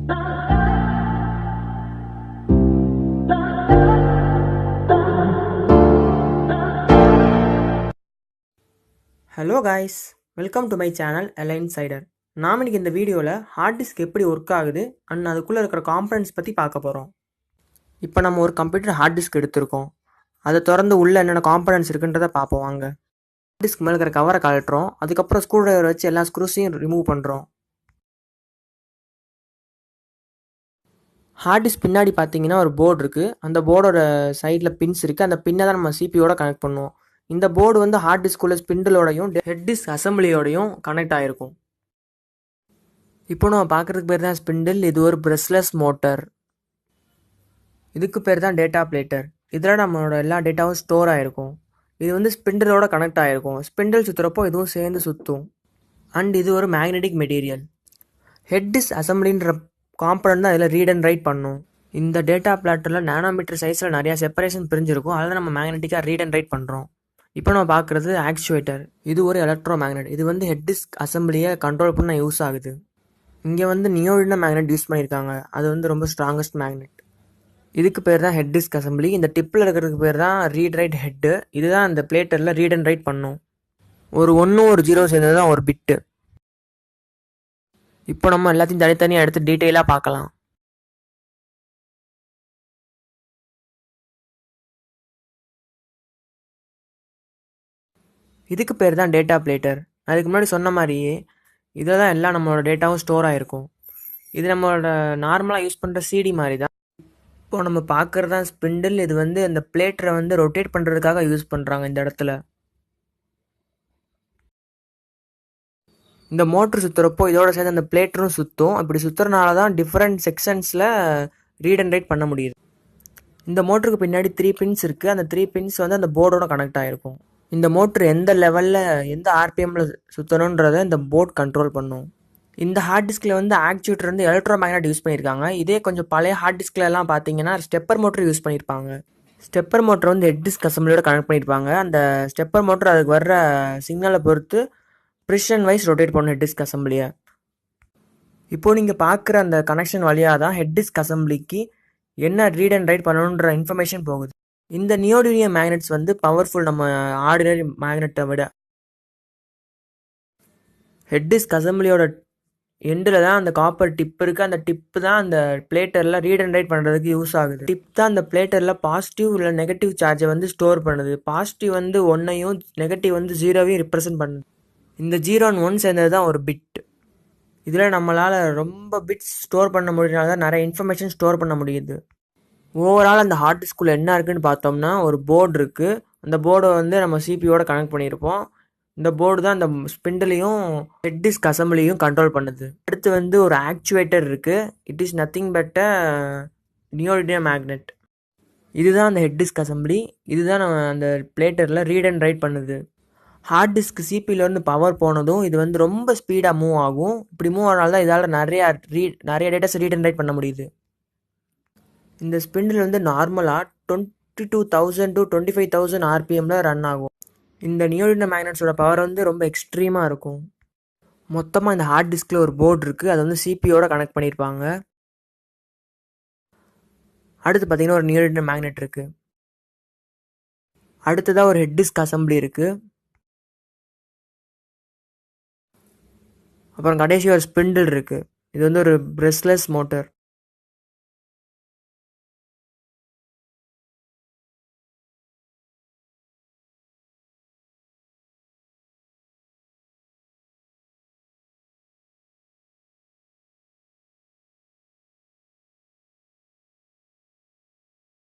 Hello guys, welcome to my channel eleinsider. நாம் இன்னைக்கு இந்த வீடியோவில் ஹார்ட் டிஸ்க் எப்படி ஒர்க் ஆகுது அண்ட் அதுக்குள்ளே இருக்கிற காம்பனன்ட்ஸ் பற்றி பார்க்க போகிறோம். இப்போ நம்ம ஒரு கம்ப்யூட்டர் ஹார்ட் டிஸ்க் எடுத்திருக்கோம். அதை திறந்து உள்ளே என்னென்ன காம்பனன்ட்ஸ் இருக்குன்றதை பார்ப்போம் வாங்க. ஹார்ட் டிஸ்க் மேலே இருக்கிற கவரை கழட்டுறோம். அதுக்கப்புறம் ஸ்க்ரூ டிரைவர் வச்சு எல்லா ஸ்க்ரூஸையும் ரிமூவ் பண்ணுறோம். ஹார்ட் டிஸ்க் பின்னாடி பார்த்தீங்கன்னா ஒரு போர்டு இருக்குது. அந்த போர்டோட சைடில் பின்ஸ் இருக்குது. அந்த பின்னை தான் நம்ம சிபியோட கனெக்ட் பண்ணுவோம். இந்த போர்டு வந்து ஹார்ட் டிஸ்க்குள்ள ஸ்பிண்டிலோடையும் ஹெட் டிஸ்க் அசம்பிளியோடையும் கனெக்ட் ஆகிருக்கும். இப்போ நம்ம பார்க்குறதுக்கு பேர் தான் ஸ்பிண்டில். இது ஒரு பிரஷ்லெஸ் மோட்டர். இதுக்கு பேர் தான் டேட்டா பிளேட்டர். இதில் நம்மளோட எல்லா டேட்டாவும் ஸ்டோர் ஆகிருக்கும். இது வந்து ஸ்பிண்டிலோட கனெக்ட் ஆகிருக்கும். ஸ்பிண்டில் சுற்றுறப்போ இதுவும் சேர்ந்து சுற்றும். அண்ட் இது ஒரு மேக்னெட்டிக் மெட்டீரியல். ஹெட் டிஸ்க் அசம்பிளின்ற காம்பனன்ட் தான் இதில் ரீட் அண்ட் ரைட் பண்ணும். இந்த டேட்டா பிளாட்டரில் நானோமீட்டர் சைஸில் நிறையா செப்பரேஷன் பிரிஞ்சிருக்கும். அதில் நம்ம மேக்னெட்டிக்காக ரீட் அண்ட் ரைட் பண்ணுறோம். இப்போ நம்ம பார்க்குறது ஆக்சுவேட்டர். இது ஒரு எலக்ட்ரோ மேக்னெட். இது வந்து ஹெட் டிஸ்க் அசம்பிளியை கண்ட்ரோல் பண்ண யூஸ் ஆகுது. இங்கே வந்து நியோடின மேக்னெட் யூஸ் பண்ணியிருக்காங்க. அது வந்து ரொம்ப ஸ்ட்ராங்கஸ்ட் மேக்னெட். இதுக்கு பேர் தான் ஹெட் டிஸ்க் அசம்பிளி. இந்த டிப்பில் இருக்கிறதுக்கு பேர் தான் ரீட் ரைட் ஹெட்டு. இதுதான் இந்த பிளேட்டரில் ரீட் அண்ட் ரைட் பண்ணும். ஒரு 1 ஒரு 0 சேர்ந்தது தான் ஒரு பிட்டு. இப்போ நம்ம எல்லாத்தையும் தனித்தனியாக எடுத்து டீட்டெயிலாக பார்க்கலாம். இதுக்கு பேர் தான் டேட்டா பிளேட்டர். அதுக்கு முன்னாடி சொன்ன மாதிரியே இதில் தான் எல்லாம் நம்மளோட டேட்டாவும் ஸ்டோர் ஆகிருக்கும். இது நம்மளோட நார்மலாக யூஸ் பண்ணுற சிடி மாதிரி தான். இப்போ நம்ம பார்க்குறது தான் ஸ்பிண்டில். இது வந்து அந்த பிளேட்டரை வந்து ரொட்டேட் பண்ணுறதுக்காக யூஸ் பண்ணுறாங்க இந்த இடத்துல. இந்த மோட்ரு சுற்றுறப்போ இதோட சேர்ந்து அந்த பிளேட்டரும் சுற்றும். அப்படி சுற்றுறனால தான் டிஃப்ரெண்ட் செக்ஷன்ஸில் ரீட் அண்ட் ரைட் பண்ண முடியுது. இந்த மோட்டருக்கு பின்னாடி 3 பின்ஸ் இருக்குது. அந்த 3 பின்ஸ் வந்து அந்த போர்டோட கனெக்ட் ஆகிருக்கும். இந்த மோட்ரு எந்த லெவலில் எந்த ஆர்பிஎம்மில் சுற்றணுன்றதை இந்த போர்ட் கண்ட்ரோல் பண்ணும். இந்த ஹார்ட் டிஸ்கில் வந்து ஆக்சுவேட்டர் வந்து எலக்ட்ரோ மேக்னெட் யூஸ் பண்ணியிருக்காங்க. இதே கொஞ்சம் பழைய ஹார்ட் டிஸ்க்லலாம் பார்த்தீங்கன்னா ஸ்டெப்பர் மோட்டர் யூஸ் பண்ணியிருப்பாங்க. ஸ்டெப்பர் மோட்டர் வந்து ஹெட் டிஸ்க் அசம்பிளியோட கனெக்ட் பண்ணியிருப்பாங்க. அந்த ஸ்டெப்பர் மோட்டர் அதுக்கு வர்ற சிக்னலை பொறுத்து ப்ரிசிஷன் வைஸ் ரொட்டேட் பண்ணும் ஹெட் டிஸ்க் அசம்பிளியை. இப்போது நீங்கள் பார்க்குற அந்த கனெக்ஷன் வழியாக தான் ஹெட் டிஸ்க் அசம்பிளிக்கு என்ன ரீட் அண்ட் ரைட் பண்ணணுன்ற இன்ஃபர்மேஷன் போகுது. இந்த நியோடினியம் மேக்னெட்ஸ் வந்து பவர்ஃபுல் நம்ம ஆர்டினரி மேக்னெட்டை விட. ஹெட் டிஸ்க் அசம்பிளியோட எண்டில் தான் அந்த காப்பர் டிப் இருக்குது. அந்த டிப்பு தான் அந்த பிளேட்டரில் ரீட் அண்ட் ரைட் பண்ணுறதுக்கு யூஸ் ஆகுது. டிப் தான் அந்த பிளேட்டரில் பாசிட்டிவ் இல்லை நெகட்டிவ் சார்ஜை வந்து ஸ்டோர் பண்ணுது. பாசிட்டிவ் வந்து 1ஐயும் நெகட்டிவ் வந்து 0வையும் ரிப்ரசென்ட் பண்ணுது. இந்த 0 and 1 சேர்ந்தது தான் ஒரு பிட். இதில் நம்மளால் ரொம்ப பிட்ஸ் ஸ்டோர் பண்ண முடியறனால தான் நிறைய இன்ஃபர்மேஷன் ஸ்டோர் பண்ண முடியுது. ஓவரால் அந்த ஹார்ட் டிஸ்க்குள்ளே என்ன இருக்குதுன்னு பார்த்தோம்னா ஒரு போர்டு இருக்குது. அந்த போர்டை வந்து நம்ம சிபியோட கனெக்ட் பண்ணியிருப்போம். இந்த போர்டு தான் இந்த ஸ்பிண்டிலையும் ஹெட் டிஸ்க் அசம்பிளியும் கண்ட்ரோல் பண்ணுது. அடுத்து வந்து ஒரு ஆக்சுவேட்டர் இருக்குது. It is nothing but neodymium magnet. இதுதான் அந்த ஹெட் டிஸ்க் அசம்பிளி. இதுதான் நம்ம அந்த பிளேட்டரில் ரீட் அண்ட் ரைட் பண்ணுது. ஹார்ட் டிஸ்க் சிபியிலேருந்து பவர் போனதும் இது வந்து ரொம்ப ஸ்பீடாக மூவ் ஆகும். இப்படி மூவ் ஆனால தான் இதால் நிறைய டேட்டாஸ் ரீட் அண்ட் ரைட் பண்ண முடியுது. இந்த ஸ்பிண்டில் வந்து நார்மலாக 22,000 to 25,000 ஆர்பிஎம்மில் ரன் ஆகும். இந்த நியோடினியம் மேக்னெட்ஸோட பவர் வந்து ரொம்ப எக்ஸ்ட்ரீமாக இருக்கும். மொத்தமாக இந்த ஹார்ட் டிஸ்கில் ஒரு போர்டு இருக்குது. அதை வந்து சிபியோட கனெக்ட் பண்ணியிருப்பாங்க. அடுத்து பார்த்தீங்கன்னா ஒரு நியோடினியம் மேக்னெட் இருக்குது. அடுத்ததாக ஒரு ஹெட் டிஸ்க் அசம்பிளி இருக்குது. அப்புறம் கடைசி ஒரு ஸ்பிண்டில் இருக்குது. இது வந்து ஒரு பிரஷ்லெஸ் மோட்டர்.